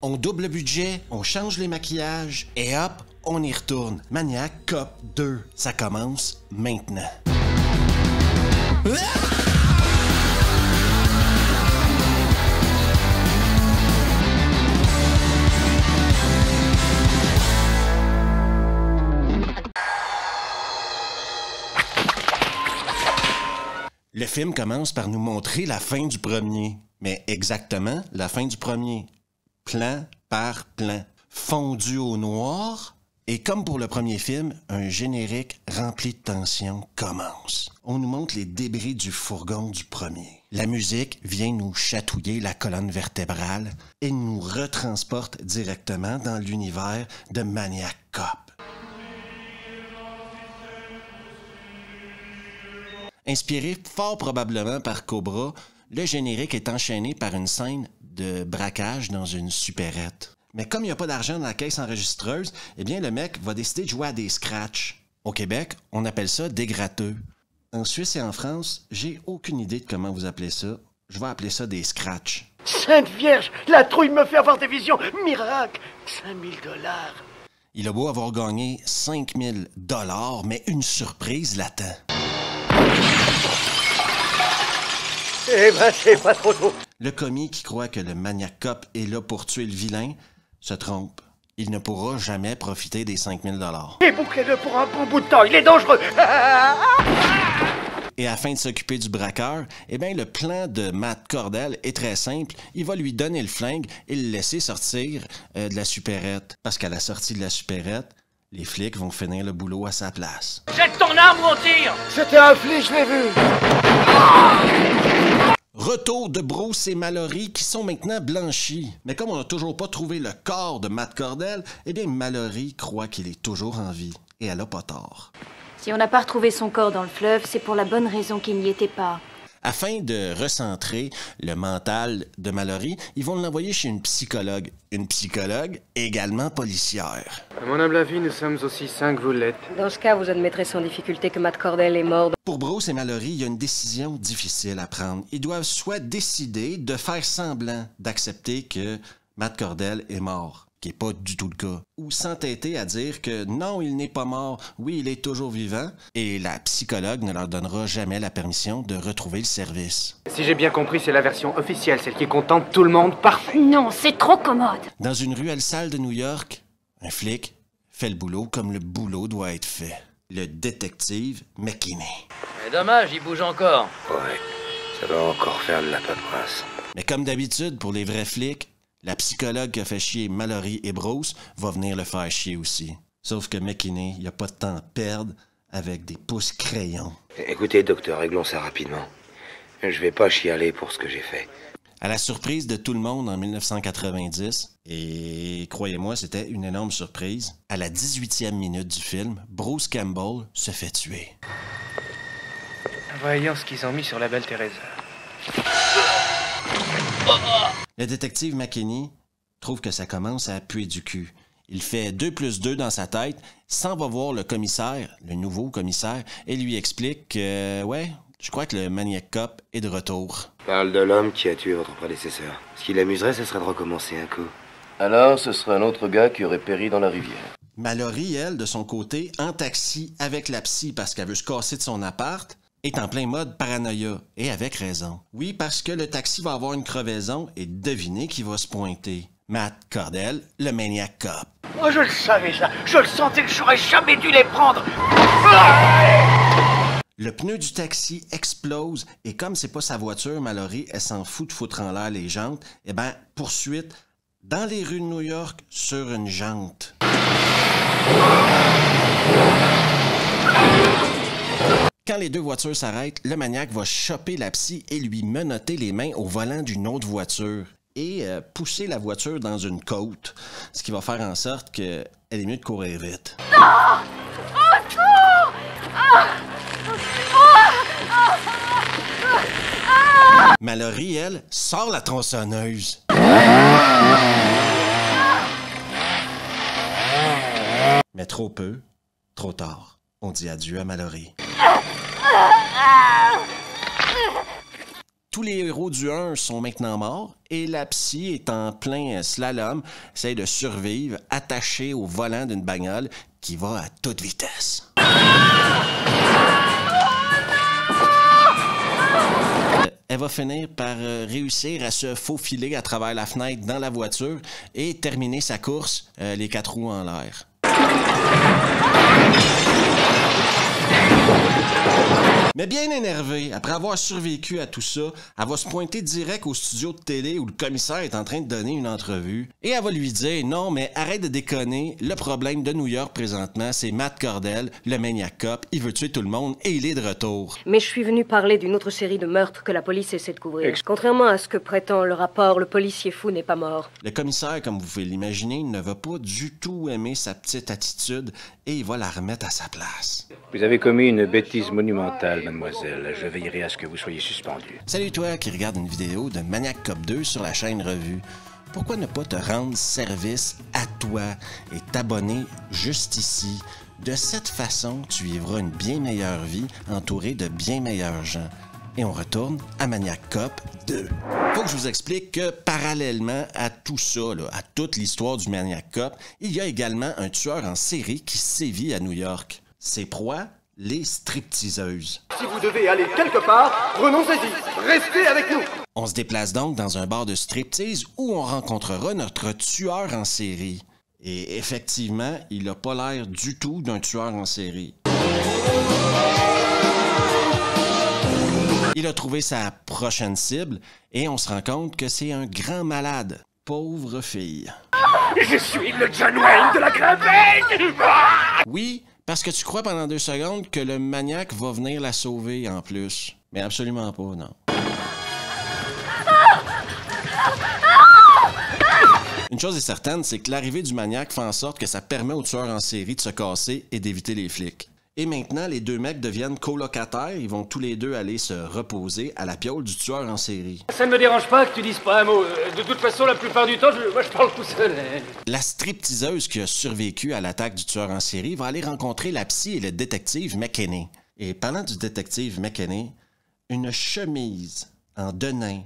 On double le budget, on change les maquillages, et hop, on y retourne. Maniac Cop 2, ça commence maintenant. Le film commence par nous montrer la fin du premier. Mais exactement la fin du premier. Plan par plan. Fondu au noir. Et comme pour le premier film, un générique rempli de tension commence. On nous montre les débris du fourgon du premier. La musique vient nous chatouiller la colonne vertébrale et nous retransporte directement dans l'univers de Maniac Cop. Inspiré fort probablement par Cobra, le générique est enchaîné par une scène de braquage dans une supérette. Mais comme il n'y a pas d'argent dans la caisse enregistreuse, eh bien le mec va décider de jouer à des scratchs. Au Québec, on appelle ça des gratteux. En Suisse et en France, j'ai aucune idée de comment vous appelez ça. Je vais appeler ça des scratchs. Sainte Vierge, la trouille me fait avoir des visions. Miracle, 5000 $. Il a beau avoir gagné 5000 $, mais une surprise l'attend. Eh ben, c'est pas trop tôt. Le commis qui croit que le Maniac Cop est là pour tuer le vilain se trompe. Il ne pourra jamais profiter des 5000 $. Et bouclez-le pour un bon bout de temps, il est dangereux. Et afin de s'occuper du braqueur, eh bien, le plan de Matt Cordell est très simple. Il va lui donner le flingue et le laisser sortir de la supérette. Parce qu'à la sortie de la supérette, les flics vont finir le boulot à sa place. Jette ton arme ou on tire. C'était un flic, je l'ai vu. Retour de Bruce et Mallory qui sont maintenant blanchis. Mais comme on n'a toujours pas trouvé le corps de Matt Cordell, eh bien Mallory croit qu'il est toujours en vie. Et elle a pas tort. Si on n'a pas retrouvé son corps dans le fleuve, c'est pour la bonne raison qu'il n'y était pas. Afin de recentrer le mental de Mallory, ils vont l'envoyer chez une psychologue. Une psychologue également policière. À mon humble avis, nous sommes aussi sains que vous l'êtes. Dans ce cas, vous admettrez sans difficulté que Matt Cordell est mort. Pour Bruce et Mallory, il y a une décision difficile à prendre. Ils doivent soit décider de faire semblant d'accepter que Matt Cordell est mort, qui n'est pas du tout le cas, ou s'entêter à dire que non, il n'est pas mort, oui, il est toujours vivant, et la psychologue ne leur donnera jamais la permission de retrouver le service. Si j'ai bien compris, c'est la version officielle, celle qui contente tout le monde. Parfait. Non, c'est trop commode. Dans une ruelle sale de New York, un flic fait le boulot comme le boulot doit être fait. Le détective McKinney. Mais dommage, il bouge encore. Ouais, ça va encore faire de la paperasse. Mais comme d'habitude pour les vrais flics, la psychologue qui a fait chier Mallory et Bruce va venir le faire chier aussi. Sauf que McKinney, il n'a pas de temps à perdre avec des pouces crayons. Écoutez, docteur, réglons ça rapidement. Je vais pas chialer pour ce que j'ai fait. À la surprise de tout le monde en 1990, et croyez-moi, c'était une énorme surprise, à la 18e minute du film, Bruce Campbell se fait tuer. Voyons ce qu'ils ont mis sur la belle Teresa. Le détective McKinney trouve que ça commence à puer du cul. Il fait 2 + 2 dans sa tête, s'en va voir le commissaire, le nouveau commissaire, et lui explique que, ouais, je crois que le Maniac Cop est de retour. Parle de l'homme qui a tué votre prédécesseur. Ce qui l'amuserait, ce serait de recommencer un coup. Alors, ce serait un autre gars qui aurait péri dans la rivière. Mallory, elle, de son côté, en taxi avec la psy parce qu'elle veut se casser de son appart, est en plein mode paranoïa, et avec raison. Oui, parce que le taxi va avoir une crevaison et devinez qui va se pointer. Matt Cordell, le Maniac Cop. Oh, je le savais, ça. Je le sentais que j'aurais jamais dû les prendre. Le pneu du taxi explose et comme c'est pas sa voiture, Mallory, elle s'en fout de foutre en l'air les jantes. Eh ben, poursuite dans les rues de New York sur une jante. Quand les deux voitures s'arrêtent, le maniaque va choper la psy et lui menotter les mains au volant d'une autre voiture et pousser la voiture dans une côte, ce qui va faire en sorte qu'elle est mieux de courir vite. Non! Oh non! Mallory, elle, sort la tronçonneuse. Mais trop peu, trop tard. On dit adieu à Mallory. Tous les héros du 1 sont maintenant morts et la psy est en plein slalom, essaye de survivre attachée au volant d'une bagnole qui va à toute vitesse. Elle va finir par réussir à se faufiler à travers la fenêtre dans la voiture et terminer sa course, les 4 roues en l'air. Mais bien énervée, après avoir survécu à tout ça, elle va se pointer direct au studio de télé où le commissaire est en train de donner une entrevue et elle va lui dire « Non, mais arrête de déconner, le problème de New York présentement, c'est Matt Cordell, le Maniac Cop, il veut tuer tout le monde et il est de retour. » Mais je suis venu parler d'une autre série de meurtres que la police essaie de couvrir. Contrairement à ce que prétend le rapport, le policier fou n'est pas mort. Le commissaire, comme vous pouvez l'imaginer, ne va pas du tout aimer sa petite attitude et il va la remettre à sa place. Vous avez commis une bêtise monumentale, mademoiselle. Je veillerai à ce que vous soyez suspendue. Salut toi qui regarde une vidéo de Maniac Cop 2 sur la chaîne Revue. Pourquoi ne pas te rendre service à toi et t'abonner juste ici? De cette façon, tu vivras une bien meilleure vie entourée de bien meilleurs gens. Et on retourne à Maniac Cop 2. Faut que je vous explique que parallèlement à tout ça, là, à toute l'histoire du Maniac Cop, il y a également un tueur en série qui sévit à New York. Ses proies, les stripteaseuses. Si vous devez aller quelque part, renoncez-y. Restez avec nous. On se déplace donc dans un bar de striptease où on rencontrera notre tueur en série. Et effectivement, il n'a pas l'air du tout d'un tueur en série. Il a trouvé sa prochaine cible et on se rend compte que c'est un grand malade. Pauvre fille. Je suis le John Wayne de la Grimpette. Oui, parce que tu crois pendant 2 secondes que le maniaque va venir la sauver en plus. Mais absolument pas, non. Une chose est certaine, c'est que l'arrivée du maniaque fait en sorte que ça permet au tueur en série de se casser et d'éviter les flics. Et maintenant, les 2 mecs deviennent colocataires. Ils vont tous les 2 aller se reposer à la piole du tueur en série. Ça ne me dérange pas que tu dises pas un mot. De toute façon, la plupart du temps, moi je parle tout seul. La stripteaseuse qui a survécu à l'attaque du tueur en série va aller rencontrer la psy et le détective McKinney. Et parlant du détective McKinney, une chemise en denim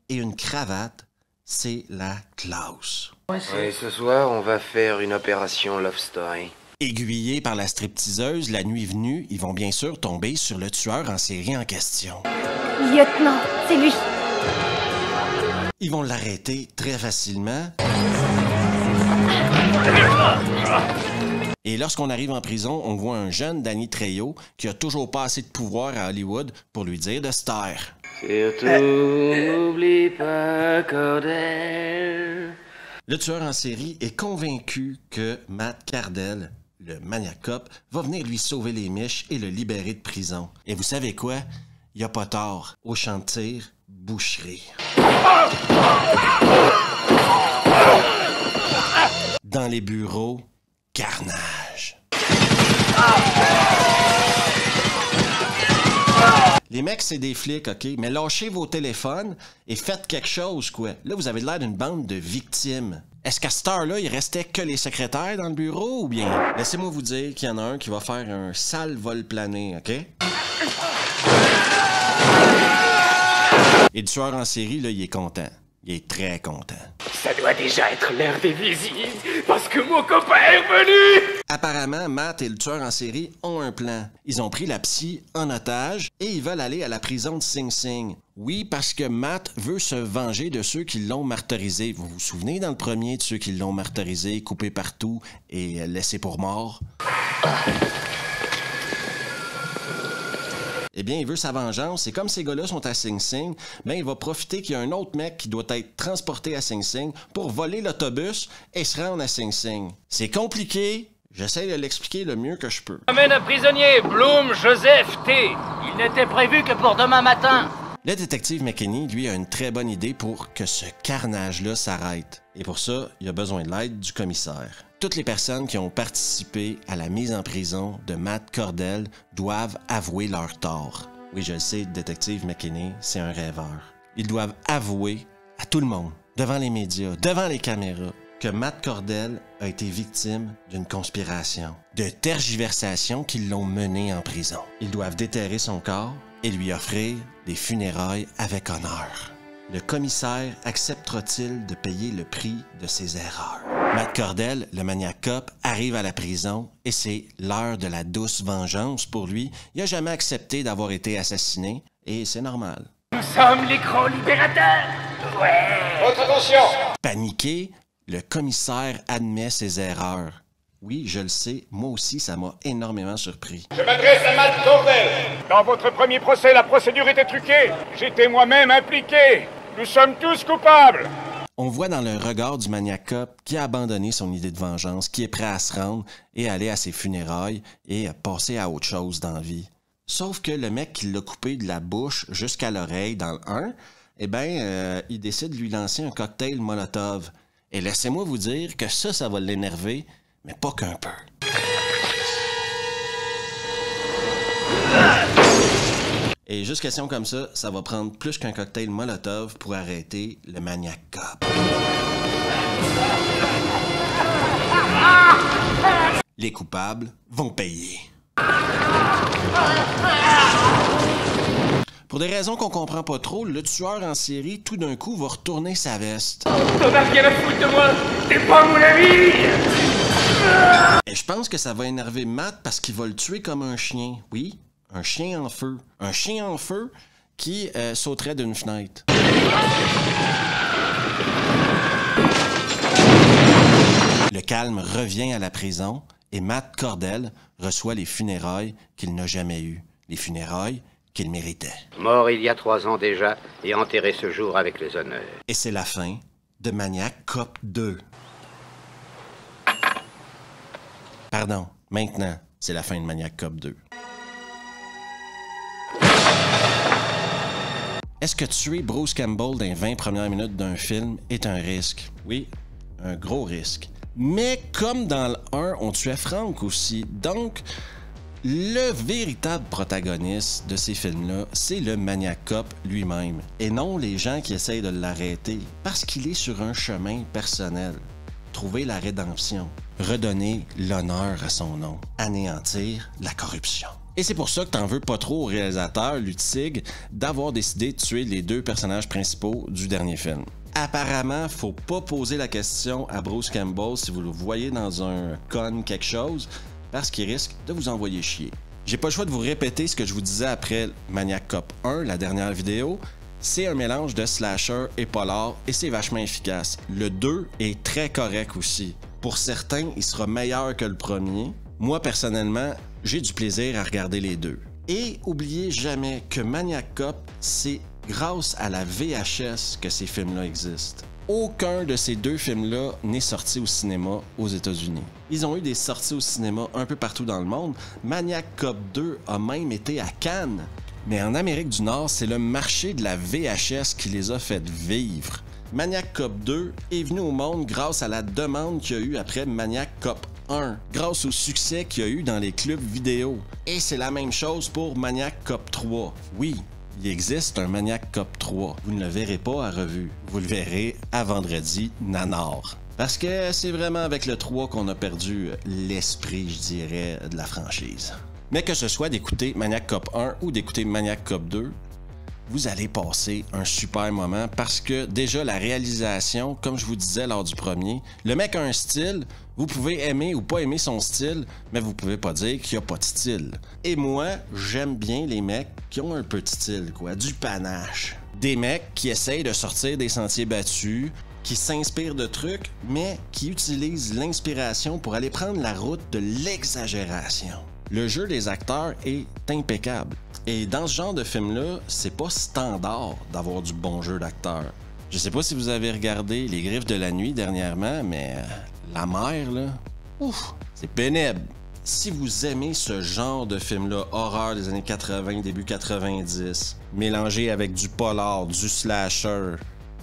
et une cravate, c'est la classe. Oui, ce soir, on va faire une opération Love Story. Aiguillés par la stripteaseuse, la nuit venue, ils vont bien sûr tomber sur le tueur en série en question. Lieutenant, c'est lui. Ils vont l'arrêter très facilement. Et lorsqu'on arrive en prison, on voit un jeune Danny Trejo qui a toujours pas assez de pouvoir à Hollywood pour lui dire de se taire. Surtout, n'oublie pas Cordell. Le tueur en série est convaincu que Matt Cordell, le Maniac Cop, va venir lui sauver les miches et le libérer de prison. Et vous savez quoi? Il a pas tort. Au champ de tir, boucherie. Dans les bureaux, carnage. Les mecs, c'est des flics, OK? Mais lâchez vos téléphones et faites quelque chose, quoi. Là, vous avez l'air d'une bande de victimes. Est-ce qu'à cette heure-là, il restait que les secrétaires dans le bureau ou bien? Laissez-moi vous dire qu'il y en a un qui va faire un sale vol plané, OK? Et le tueur en série, là, il est content. Il est très content. Ça doit déjà être l'heure des visites, parce que mon copain est revenu. Apparemment, Matt et le tueur en série ont un plan. Ils ont pris la psy en otage et ils veulent aller à la prison de Sing Sing. Oui, parce que Matt veut se venger de ceux qui l'ont martyrisé. Vous vous souvenez dans le premier de ceux qui l'ont martyrisé, coupé partout et laissé pour mort? Eh bien, il veut sa vengeance, et comme ces gars-là sont à Sing Sing, ben il va profiter qu'il y a un autre mec qui doit être transporté à Sing Sing pour voler l'autobus et se rendre à Sing Sing. C'est compliqué, j'essaie de l'expliquer le mieux que je peux. Amène un prisonnier, Bloom Joseph T. Il n'était prévu que pour demain matin. Le détective McKinney, lui, a une très bonne idée pour que ce carnage-là s'arrête. Et pour ça, il a besoin de l'aide du commissaire. Toutes les personnes qui ont participé à la mise en prison de Matt Cordell doivent avouer leur tort. Oui, je le sais, le détective McKinney, c'est un rêveur. Ils doivent avouer à tout le monde, devant les médias, devant les caméras, que Matt Cordell a été victime d'une conspiration, de tergiversation qui l'ont mené en prison. Ils doivent déterrer son corps et lui offrir des funérailles avec honneur. Le commissaire acceptera-t-il de payer le prix de ses erreurs? Matt Cordell, le maniac cop, arrive à la prison et c'est l'heure de la douce vengeance pour lui. Il n'a jamais accepté d'avoir été assassiné et c'est normal. Nous sommes les grands libérateurs! Ouais! Votre attention! Paniqué, le commissaire admet ses erreurs. Oui, je le sais, moi aussi, ça m'a énormément surpris. Je m'adresse à Matt Cordell. Dans votre premier procès, la procédure était truquée. J'étais moi-même impliqué. Nous sommes tous coupables. On voit dans le regard du maniac cop qui a abandonné son idée de vengeance, qui est prêt à se rendre et aller à ses funérailles et à passer à autre chose dans la vie. Sauf que le mec qui l'a coupé de la bouche jusqu'à l'oreille dans le 1, il décide de lui lancer un cocktail Molotov. Et laissez-moi vous dire que ça va l'énerver, mais pas qu'un peu. Et juste question comme ça va prendre plus qu'un cocktail Molotov pour arrêter le maniac cop. Les coupables vont payer. Pour des raisons qu'on comprend pas trop, le tueur en série, tout d'un coup, va retourner sa veste. T'en as rien à foutre de moi! T'es pas mon ami! Et je pense que ça va énerver Matt parce qu'il va le tuer comme un chien. Oui, un chien en feu. Un chien en feu qui sauterait d'une fenêtre. Le calme revient à la prison et Matt Cordell reçoit les funérailles qu'il n'a jamais eues. Les funérailles qu'il méritait. Mort il y a 3 ans déjà et enterré ce jour avec les honneurs. Et c'est la fin de Maniac Cop 2. Pardon, maintenant, c'est la fin de Maniac Cop 2. Est-ce que tuer Bruce Campbell dans les 20 premières minutes d'un film est un risque? Oui, un gros risque. Mais comme dans le 1, on tuait Frank aussi. Donc, le véritable protagoniste de ces films-là, c'est le maniac cop lui-même. Et non les gens qui essayent de l'arrêter, parce qu'il est sur un chemin personnel. Trouver la rédemption, redonner l'honneur à son nom, anéantir la corruption. Et c'est pour ça que t'en veux pas trop au réalisateur, Luttig, d'avoir décidé de tuer les 2 personnages principaux du dernier film. Apparemment, faut pas poser la question à Bruce Campbell si vous le voyez dans un con quelque chose, parce qu'il risque de vous envoyer chier. J'ai pas le choix de vous répéter ce que je vous disais après Maniac Cop 1, la dernière vidéo. C'est un mélange de slasher et polar et c'est vachement efficace. Le 2 est très correct aussi. Pour certains, il sera meilleur que le premier. Moi, personnellement, j'ai du plaisir à regarder les 2. Et oubliez jamais que Maniac Cop, c'est grâce à la VHS que ces films-là existent. Aucun de ces 2 films-là n'est sorti au cinéma aux États-Unis. Ils ont eu des sorties au cinéma un peu partout dans le monde. Maniac Cop 2 a même été à Cannes. Mais en Amérique du Nord, c'est le marché de la VHS qui les a fait vivre. Maniac Cop 2 est venu au monde grâce à la demande qu'il y a eu après Maniac Cop 1, grâce au succès qu'il y a eu dans les clubs vidéo. Et c'est la même chose pour Maniac Cop 3. Oui, il existe un Maniac Cop 3. Vous ne le verrez pas à revue. Vous le verrez à vendredi nanar. Parce que c'est vraiment avec le 3 qu'on a perdu l'esprit, je dirais, de la franchise. Mais que ce soit d'écouter Maniac Cop 1 ou d'écouter Maniac Cop 2, vous allez passer un super moment parce que déjà la réalisation, comme je vous disais lors du premier, le mec a un style, vous pouvez aimer ou pas aimer son style, mais vous pouvez pas dire qu'il n'y a pas de style. Et moi, j'aime bien les mecs qui ont un peu de style, quoi, du panache. Des mecs qui essayent de sortir des sentiers battus, qui s'inspirent de trucs, mais qui utilisent l'inspiration pour aller prendre la route de l'exagération. Le jeu des acteurs est impeccable. Et dans ce genre de film-là, c'est pas standard d'avoir du bon jeu d'acteurs. Je sais pas si vous avez regardé Les Griffes de la Nuit dernièrement, mais la mère, là, ouf, c'est pénible. Si vous aimez ce genre de film-là, horreur des années 80, début 90, mélangé avec du polar, du slasher,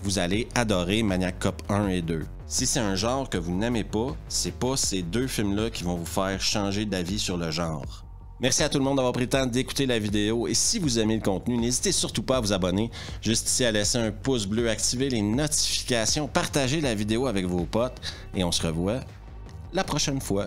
vous allez adorer Maniac Cop 1 et 2. Si c'est un genre que vous n'aimez pas, c'est pas ces 2 films-là qui vont vous faire changer d'avis sur le genre. Merci à tout le monde d'avoir pris le temps d'écouter la vidéo et si vous aimez le contenu, n'hésitez surtout pas à vous abonner. Juste ici à laisser un pouce bleu, activer les notifications, partager la vidéo avec vos potes et on se revoit la prochaine fois.